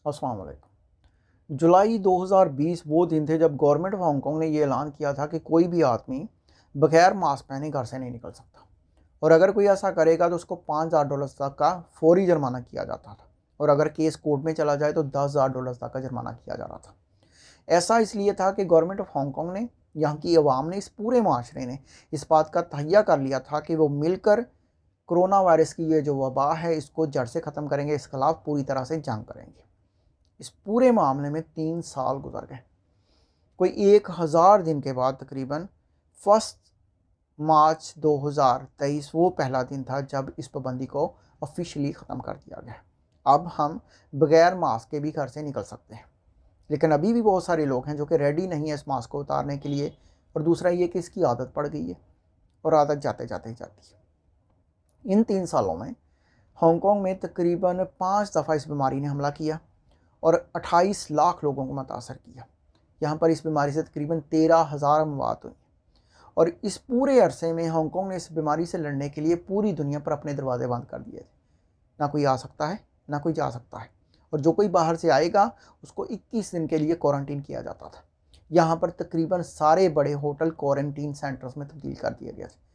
अस्सलाम वालेकुम। जुलाई 2020 वो दिन थे जब गवर्नमेंट ऑफ हांगकांग ने ये ऐलान किया था कि कोई भी आदमी बगैर मास्क पहने घर से नहीं निकल सकता, और अगर कोई ऐसा करेगा तो उसको $5,000 तक का फौरी जुर्माना किया जाता था, और अगर केस कोर्ट में चला जाए तो $10,000 तक का जुर्माना किया जा रहा था। ऐसा इसलिए था कि गवर्नमेंट ऑफ हांगकांग ने, यहाँ की अवाम ने, इस पूरे माशरे ने इस बात का तहैया कर लिया था कि वो मिलकर कोरोना वायरस की ये जो वबा है इसको जड़ से ख़त्म करेंगे, इस खिलाफ पूरी तरह से जंग करेंगे। इस पूरे मामले में 3 साल गुजर गए। कोई 1000 दिन के बाद तकरीबन 1 मार्च 2023 वो पहला दिन था जब इस पाबंदी को ऑफिशियली ख़त्म कर दिया गया। अब हम बगैर मास्क के भी घर से निकल सकते हैं, लेकिन अभी भी बहुत सारे लोग हैं जो कि रेडी नहीं है इस मास्क को उतारने के लिए। और दूसरा ये कि इसकी आदत पड़ गई है, और आदत जाते जाते ही जाती है। इन 3 सालों में हांगकांग में तकरीबन 5 दफ़ा इस बीमारी ने हमला किया और 28 लाख लोगों को मुतासर किया। यहाँ पर इस बीमारी से तकरीबन 13,000 अमवात हुई। और इस पूरे अरसे में हांगकांग ने इस बीमारी से लड़ने के लिए पूरी दुनिया पर अपने दरवाजे बंद कर दिए थे। ना कोई आ सकता है, ना कोई जा सकता है, और जो कोई बाहर से आएगा उसको 21 दिन के लिए क्वारंटीन किया जाता था। यहाँ पर तकरीबन सारे बड़े होटल क्वारंटीन सेंटर्स में तब्दील कर दिए गए थे।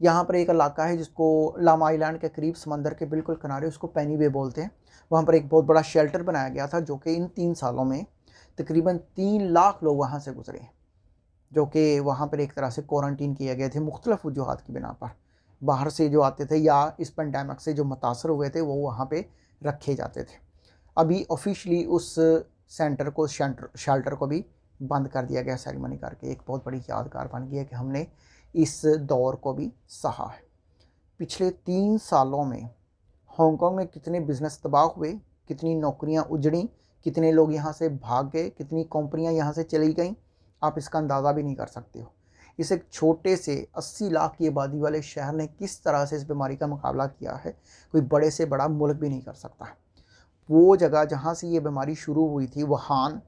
यहाँ पर एक इलाका है जिसको लामा आइलैंड के करीब समंदर के बिल्कुल किनारे, उसको पेनी वे बोलते हैं। वहाँ पर एक बहुत बड़ा शेल्टर बनाया गया था, जो कि इन 3 सालों में तकरीबन 3 लाख लोग वहाँ से गुजरे, जो कि वहाँ पर एक तरह से क्वारंटीन किए गए थे मुख्तलिफ वजूहात की बिना पर। बाहर से जो आते थे या इस पेंडेमिक से जो मुतासर हुए थे वो वहाँ पे रखे जाते थे। अभी ऑफिशियली उस सेंटर को, शेल्टर को भी बंद कर दिया गया सेरेमनी करके। एक बहुत बड़ी यादगार बन गई है कि हमने इस दौर को भी सहा है। पिछले 3 सालों में हांगकांग में कितने बिजनेस तबाह हुए, कितनी नौकरियां उजड़ी, कितने लोग यहाँ से भाग गए, कितनी कंपनियां यहाँ से चली गईं, आप इसका अंदाज़ा भी नहीं कर सकते हो। इस एक छोटे से 80 लाख की आबादी वाले शहर ने किस तरह से इस बीमारी का मुकाबला किया है, कोई बड़े से बड़ा मुल्क भी नहीं कर सकता। वो जगह जहाँ से ये बीमारी शुरू हुई थी, वुहान,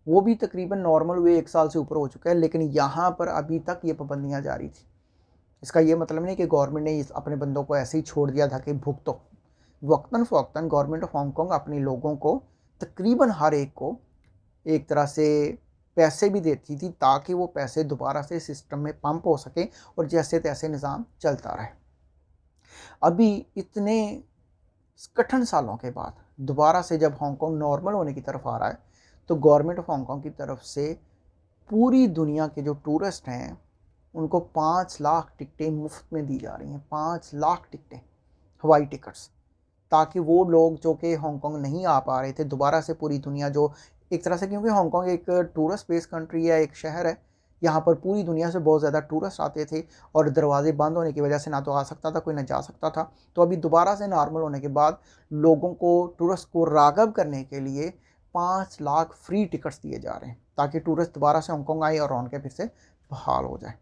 वो भी तकरीबन नॉर्मल हुए 1 साल से ऊपर हो चुका है, लेकिन यहाँ पर अभी तक ये पाबंदियाँ जारी थी। इसका ये मतलब नहीं कि गवर्नमेंट ने अपने बंदों को ऐसे ही छोड़ दिया था कि भुगतो। वक्तन फ़वक्तन गवर्नमेंट ऑफ हांगकांग अपने लोगों को, तकरीबन हर एक को, एक तरह से पैसे भी देती थी ताकि वो पैसे दोबारा से सिस्टम में पंप हो सके और जैसे तैसे निज़ाम चलता रहे। अभी इतने कठिन सालों के बाद दोबारा से जब हांगकांग नॉर्मल होने की तरफ आ रहा है, तो गवर्नमेंट ऑफ हांगकांग की तरफ से पूरी दुनिया के जो टूरिस्ट हैं उनको 5 लाख टिकटें मुफ्त में दी जा रही हैं। 5 लाख टिकटें, हवाई टिकट्स, ताकि वो लोग जो कि हांगकांग नहीं आ पा रहे थे दोबारा से पूरी दुनिया, जो एक तरह से, क्योंकि हांगकांग एक टूरिस्ट बेस्ड कंट्री है, एक शहर है, यहाँ पर पूरी दुनिया से बहुत ज़्यादा टूरिस्ट आते थे, और दरवाजे बंद होने की वजह से ना तो आ सकता था कोई, ना जा सकता था। तो अभी दोबारा से नॉर्मल होने के बाद लोगों को, टूरिस्ट को राग़िब करने के लिए 5 लाख फ्री टिकट्स दिए जा रहे हैं, ताकि टूरिस्ट दोबारा से हांगकांग आए और उनके फिर से बहाल हो जाए।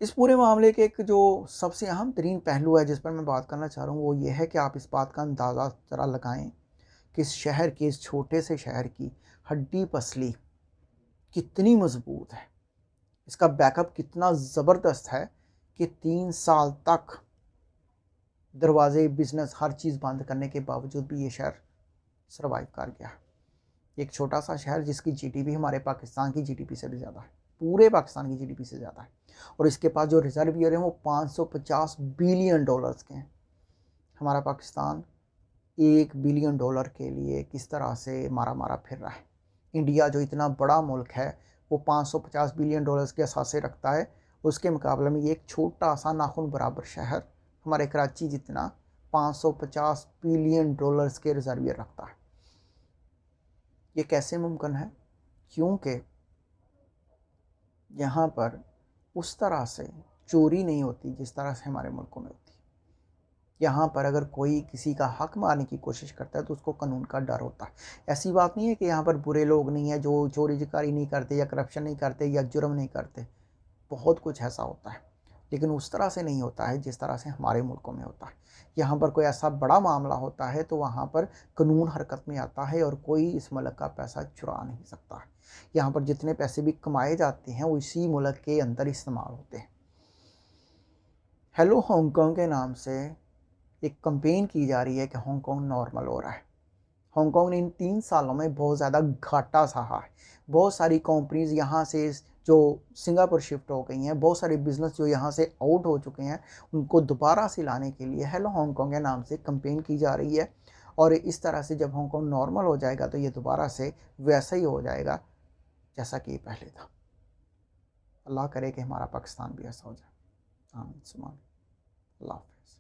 इस पूरे मामले के एक जो सबसे अहम तरीन पहलू है जिस पर मैं बात करना चाह रहा हूँ, वो ये है कि आप इस बात का अंदाज़ा ज़रा लगाएं कि इस शहर की, इस छोटे से शहर की हड्डी पसली कितनी मजबूत है, इसका बैकअप कितना ज़बरदस्त है कि 3 साल तक दरवाजे, बिजनेस, हर चीज़ बंद करने के बावजूद भी ये शहर सर्वाइव कर गया। एक छोटा सा शहर जिसकी जीडीपी हमारे पाकिस्तान की जीडीपी से भी ज़्यादा है, पूरे पाकिस्तान की जीडीपी से ज़्यादा है, और इसके पास जो रिजर्वियर हैं वो 550 बिलियन डॉलर्स के हैं। हमारा पाकिस्तान $1 बिलियन के लिए किस तरह से मारा मारा फिर रहा है। इंडिया जो इतना बड़ा मुल्क है वो 550 बिलियन डॉलर्स के असासे रखता है, उसके मुकाबले में ये एक छोटा सा नाखून बराबर शहर, हमारे कराची जितना, 550 बिलियन डॉलर्स के रिजर्वियर रखता है। ये कैसे मुमकिन है? क्योंकि यहाँ पर उस तरह से चोरी नहीं होती जिस तरह से हमारे मुल्कों में होती है। यहाँ पर अगर कोई किसी का हक मारने की कोशिश करता है तो उसको कानून का डर होता है। ऐसी बात नहीं है कि यहाँ पर बुरे लोग नहीं हैं जो चोरी चकारी नहीं करते या करप्शन नहीं करते या जुर्म नहीं करते, बहुत कुछ ऐसा होता है, लेकिन उस तरह से नहीं होता है जिस तरह से हमारे मुल्कों में होता है। यहाँ पर कोई ऐसा बड़ा मामला होता है तो वहाँ पर कानून हरकत में आता है और कोई इस मुल्क का पैसा चुरा नहीं सकता है। यहाँ पर जितने पैसे भी कमाए जाते हैं वो इसी मुल्क के अंदर इस्तेमाल होते हैं। हेलो हांगकांग के नाम से एक कंपेन की जा रही है कि हांगकांग नॉर्मल हो रहा है। हांगकांग ने इन 3 सालों में बहुत ज़्यादा घाटा सहा है। बहुत सारी कंपनीज़ यहाँ से जो सिंगापुर शिफ्ट हो गई हैं, बहुत सारे बिज़नेस जो यहाँ से आउट हो चुके हैं, उनको दोबारा से लाने के लिए हेलो हांगकांग के नाम से कैंपेन की जा रही है। और इस तरह से जब हांगकांग नॉर्मल हो जाएगा तो ये दोबारा से वैसा ही हो जाएगा जैसा कि ये पहले था। अल्लाह करे कि हमारा पाकिस्तान भी ऐसा हो जाए। आमीन सुमा आमीन। अल्लाह हाफ़िज़।